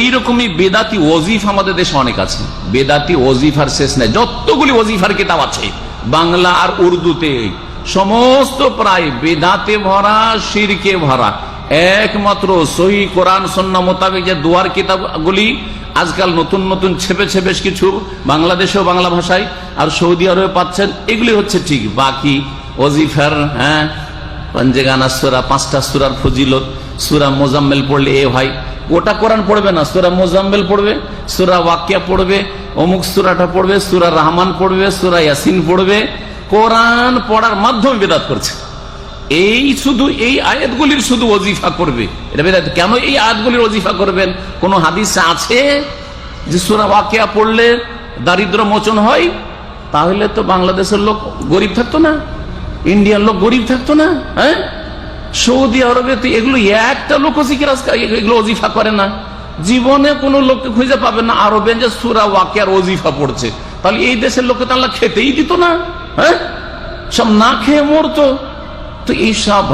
এইরকমই বেদাতি ওজিফ আমাদের দেশে অনেক আছে। বেদাতি ওজিফার শেষ নেই, যতগুলি ওজিফার কিতাব আছে বাংলা আর উর্দুতে সমস্ত প্রায় বেদাতে ভরা, শিরকে ভরা। একমাত্র সহি কোরআন সুন্নাহ মোতাবেক যে দোয়ার কিতাবগুলি আজকাল নতুন নতুন ছেপে ছেপে কিছু বাংলাদেশেও বাংলা ভাষায় আর সৌদি আরবে পাচ্ছেন, এগুলি হচ্ছে ঠিক। বাকি ওজিফার পঞ্জেগানা সূরা, 5টা সূরার ফজিলত, সূরা মুজাম্মিল পড়লে এ ভাই গোটা কোরআন পড়বে না, সূরা মুজাম্মিল পড়বে, সূরা ওয়াকিয়া পড়বে, অমুক সূরাটা পড়বে, সূরা রহমান পড়বে, সূরা ইয়াসিন পড়বে। কোরআন পড়ার মাধ্যমে বেদাত করছে। এই শুধু এই আয়াতগুলির শুধু ওজিফা করবে, এটা বেদাত। কেন এই আয়াতগুলির ওজিফা করবেন? কোন হাদিসে আছে যে সূরা ওয়াকিয়া পড়লে দারিদ্র মোচন হয়? তাহলে তো বাংলাদেশের লোক গরিব থাকতো না, ইন্ডিয়ার লোক গরিব থাকতো না। সৌদি আরবে তো এগুলো একটা লোক এগুলো ওজিফা করে না, জীবনে কোনো লোককে খুঁজে পাবে না আরবে যে সূরা ওয়াকিয়ার ওজিফা পড়ছে। তাহলে এই দেশের লোককে তো আল্লাহ খেতেই দিত না, সব না খেয়ে মরতো। তো এইসব